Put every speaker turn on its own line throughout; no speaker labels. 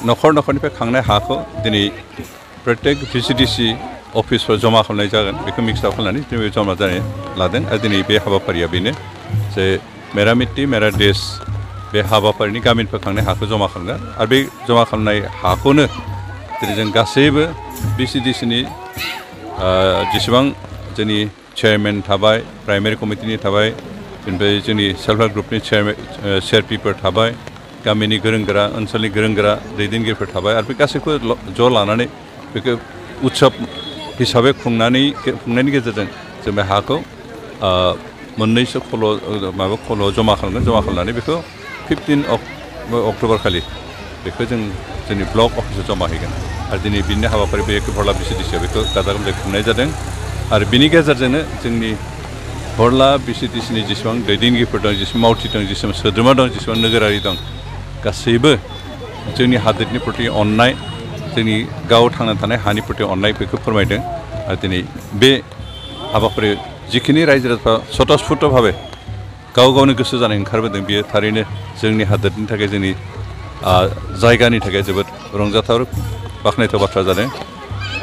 न'खर न'खरनिफ्राय खांनाय हाखौ दिनै प्रत्येक VCDC अफिसफोर जमा खालामनाय जागोन बेखौ मिक्स आप खालामनानै जों जमा जानाय लादों आरो दिनै बे हाबाफारिया बेनो जे मेरा मिट्टी मेरा देश बे हाबाफारिनि गामिनिफ्राय खांनाय हाखौ जमा खालामगोन आरो बे जमा खालामनाय हाखौनो दिनै जों गासैबो VCDCनि जेसेबां जोंनि चेयारमेन थाबाय प्राइमारि कमिटिनि थाबाय बेनिफ्राय जोंनि सेल्फ हेल्प ग्रुपनि CRPफोर थाबाय गामिनि गोरों गोरा ओनसोलनि गोरों गोरा दैदेनगिरिफोर थाबाय आरो बे गासैखौ ज' लानानै बेखौ उत्सब हिसाबै खुंनायनि गेजेरजों जों बे हाखौ मोननैसो खल' जमा खालामगोन जमा खालामनानै बेखौ 15 अक्ट'बर खालि बेखौ जों जोंनि ब्लक अफिसाव जमा हैगोन आरो दिनै बिनि हाबाफारि बे हरला VCDCआव बेखौ गाजा गोमजायै खुंनाय जादों आरो बिनि गेजेरजोंनो जोंनि हरला VCDCनि जेसेबां दैदेनगिरिफोर दं जेसेबां मावथि दं जेसेबां सोद्रोमा दं जेसेबां नोगोरारि दं गासैबो जोंनि हादोरनि प्रति अननाय जोंनि गाव थांना थानाय हानि प्रति अननाय बेखौ फोरमायदों आरो दिनै बे हाबाफारि जिखिनि रायजो राजाफ्रा स्वतःस्फूर्तभावे गाव गावनि गोसो जानाय ओंखारबोदों बेयो थारैनो जोंनि हादोरनि थाखाय जोंनि जायगानि थाखाय जोबोद रंजाथाव बाख्नायथाव बाथ्रा जादों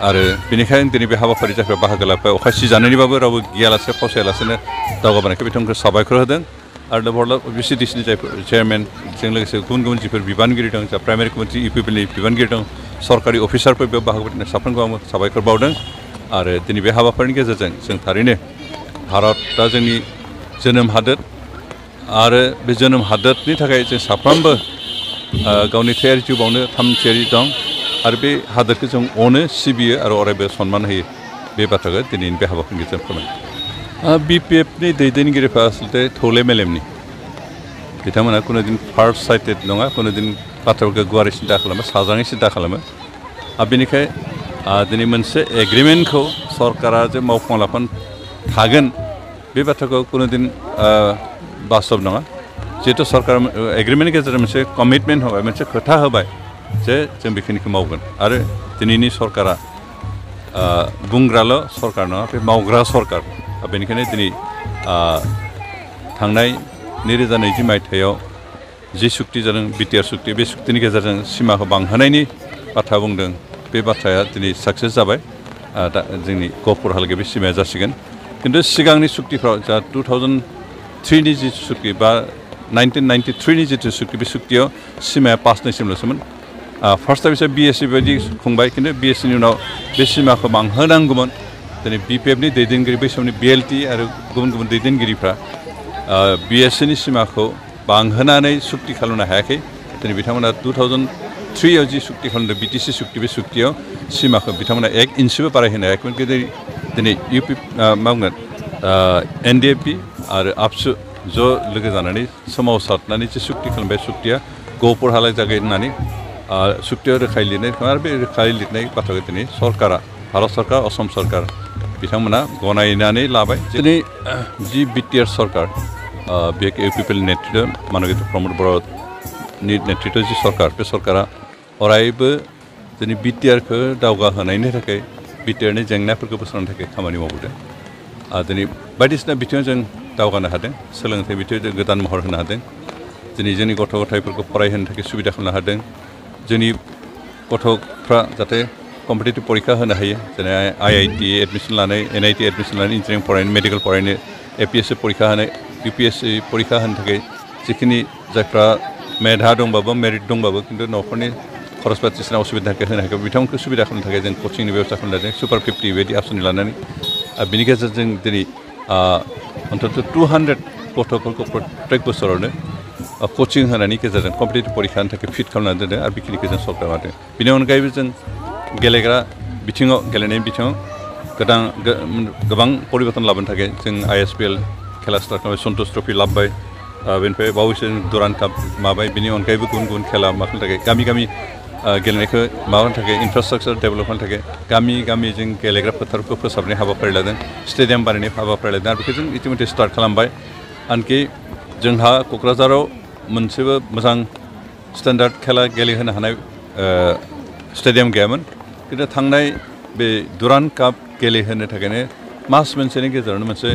आरो बेनिखायनो दिनै बे हाबाफारि जायफ्रा बाहागो लाबाय अखासि जानायनिबाबो रावबो गियालासे फावसायालासेनो दावगाबोनायखौ बिथांमोनखौ साबायखर होदों आरो हरला VCDCनि जायफोर चेयारमेनजों लोगोसे गुबुन गुबुन जिफोर बिबानगिरि दं जा प्राइमारि कमिटि UPPनि बिबानगिरि दं सरकारि अफिसारफोर बेयाव बाहागो लानाय साफ्रोमखौ आं साबायखर बावदों आरो दिनै बे हाबाफारिनि गेजेरजों जों थारैनो भारतआ जोंनि जोनोम हादोर आरो बे जोनोम हादोरनि थाखाय जों साफ्रोमबो गावनि थैयारि जिउ बावनो थामथियारि दं आरो बे हादोरखौ जों अनो सिबियो आरो अरायबो सनमान होयो बे बाथ्राखौ दिनैनि बे हाबाफारिनि गेजेरजों फोरमायो BPFनि दैदेनगिरिफ्रा आसलथे थौले मेलेमनि बिथांमोना कुनुदिन फार्स्ट साइटेड नङा कुनुदिन बाथ्राफोरखौ गुवारै सिन्था खालामो साजाङै सिन्था खालामो आरो बेनिखाय दिनै मोनसे एग्रिमेन्टखौ सरकारा जे मावफुं लाफान थागोन बे बाथ्राखौ कुनुदिन बास्तब नङा जिहेतु सरकार एग्रिमेन्टनि गेजेरजों मोनसे कमिटमेन्ट होबाय मोनसे खोथा होबाय जे जों बेखिनिखौ मावगोन आरो दिनैनि सरकारा बुंग्राल' सरकार नङा बे मावग्रा सरकार बेनिखायनो दिनै थांनाय 2020 मायथाइयाव जि सुक्ति जादों BTR सुक्ति बे सुक्तिनि गेजेरजों सिमाखौ बांहोनायनि बाथ्रा बुंदों बे बाथ्राया दिनै साक्सेस जाबाय दा जोंनि गहपुरहालागै बे सिमाया जासिगोन खिन्थु सिगांनि सुक्तिफ्राव जा 2003नि जि सुक्ति बा 1993नि जिथु सुक्ति बे सुक्तियाव सिमाया 5 नैसिमल'सोमोन फार्स्ट टाइम BSc बायदि खुंबाय खिन्थु BScनि उनाव बे सिमाखौ बांहोनांगौमोन दिनै BPFनि दैदेनगिरि बै समनि BLT आरो गुबुन गुबुन दैदेनगिरिफ्रा BScनि सिमाखौ बांहोनानै सुक्ति खालामनो हायाखै दिनै बिथांमोना 2003आव जि सुक्ति खालामदों BTC सुक्ति बे सुक्तियाव सिमाखौ बिथांमोना 1 इन्चबो बारायहोनो हायाखैमोन दिनै UP मा बुंगोन NDFB आरो ABSU ज' लोगो जानानै सोमावसारनानै जे सुक्ति खालामबाय सुक्तिया गहपुरहालागै जागोन होननानै सुक्तियाव रोखायै लिरनाय आरो बे रोखायै लिरनाय बाथ्राखौ दिनै सरकारा भारत सरकार असम सरकार बिथांमोना गनायनानै लाबाय दिनै जि BTR सरकार बे UPPनि नेतृत्व माननीय प्रमोद बर'नि नेतृत्व जि सरकार बे सरकारा अरायबो दिनै BTRखौ दावगाहोनायनि थाखाय BTRनि जेंनाफोरखौ बोस्रांनो थाखाय खामानि मावबोदों दिनै बायदिसिना बिथिङाव जों दावगानो हादों सोलोंथाइ बिथिङाव जों गोदान महर होनो हादों दिनै जोंनि गथ' गथायफोरखौ फरायहोनो थाखाय सुबिदा खालामनो हादों जोंनि गथ'फ्रा जाहाथे कम्पिटिटिभ परिखा होनो हायो जेरै IIT एडमिसन लानाय NIT एडमिसन लानाय इन्जिनियारिं फरायनो मेडिकेल फरायनो APSC परिखा होनाय UPSC परिखा होनो थाखाय जिखिनि जायफ्रा मेधा दंबाबो मेरिट दंबाबो खिन्थु न'खरनि खरस बायदिसिना असुबिदा होनो हायाखै बिथांमोनखौ सुबिदा खालामनो थाखाय जों कचिंनि बेबस्था खालामदों सुपार 50 बायदि आसनि लानानै बिनि गेजेरजों दिनै अन्तत 200 गथ'फोरखौ प्रत्येक बोसोरावनो कचिं होनायनि गेजेरजों कम्पिटिटिभ परिखा होनो थाखाय फिट खालामनानै दोनदों आरो बेखिनिखौ जों सरकार मावदों बेनि अनगायैबो जों गेलेग्रा बिथिङाव गेलेनायनि बिथिङाव गोबां परिबर्तन लाबोनो थाखाय जों ISPL खेला स्टार्ट खालामबाय सन्तोष ट्रफि लाबोबाय बेनिफ्राय बावैसो दुरान काप माबाय बिनि अनगायैबो गुबुन गुबुन खेला मा खालामनो थाखाय गामि गामि गेलेनायखौ माबानो थाखाय इनफ्रास्ट्राक्चार डेभेलप खालामनो थाखाय गामि गामि जों गेलेग्रा फोथारखौ फोसाबनाय हाबाफारि लादों स्टेडियाम बानायनाय हाबाफारि लादों आरो बेखौ जों इतिमध्य स्टार्ट खालामबाय आनखि जोंहा क'क्राझाराव मोनसेबो मोजां स्टेन्डार्ड खेला गेलेहोनो हानाय स्टेडियाम गैयामोन खिन्थु थांनाय बे दुरान काप गेलेहोनो थाखायनो मास मोनसेनि गेजेरावनो मोनसे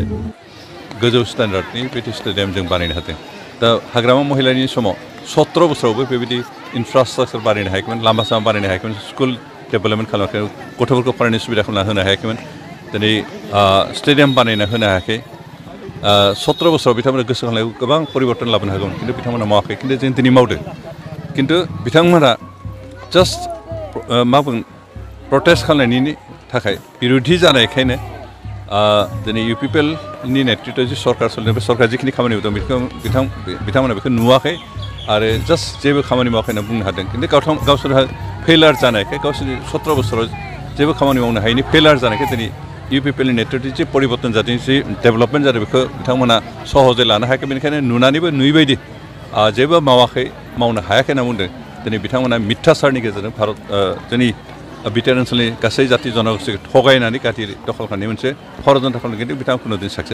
गोजौ स्टेन्डार्डनि बिदि स्टेडियाम जों बानायनो हादों दा हाग्रामा महिलानि समाव 17 बोसोरावबो बेबायदि इनफ्रास्ट्राक्चार बानायनो हायाखैमोन लामा सामा बानायनो हायाखैमोन स्कुल डेभेलपमेन्ट खालामाखै गथ'फोरखौ फरायनाय सुबिदा खालामना होनो हायाखैमोन दिनै स्टेडियाम बानायना होनो हायाखै 17 बोसोराव बिथांमोना गोसो खांनायाव गोबां परिबर्तन लाबोनो हागौमोन खिन्थु बिथांमोना मावाखै खिन्थु जों दिनै मावदों खिन्थु बिथांमोना जास्ट मा बुङो प्रटेस्ट खालामनायनि थाखाय बिरोधि जानायखायनो दिनै इउपिपिएलनि नेतृत्वआव जि सरकार सोलिदों बे सरकार जिखिनि खामानि मावदों बेखौ बिथांमोना बेखौ नुवाखै आरो जास्ट जेबो खामानि मावाखै होनना बुंनो हादों खिन्थु गावसोरहा फेलार जानायखाय गावसोरनि 17 बोसोराव जेबो खामानि मावनो हायैनि फेलार जानायखाय दिनै इउपिपिएलनि नेतृत्वआव जि परिबर्तन जादों जि डेभेलपमेन्ट जादों बेखौ बिथांमोना सहजै लानो हायाखै बेनिखायनो नुनानैबो नुयैबायदि जेबो मावाखै मावनो हायाखै होनना बुंदों दिनै बिथांमोना मिथ्याचारनि गेजेरजों भारत जोंनि बिटिआर ओनसोलनि गासै जाथि जनगोष्ठीखौ थगायनानै गादि दखल खालामनाय मोनसे षड़यन्त्र खालामदों खिन्थु बिथांमोनखौ दिनै साक्सेस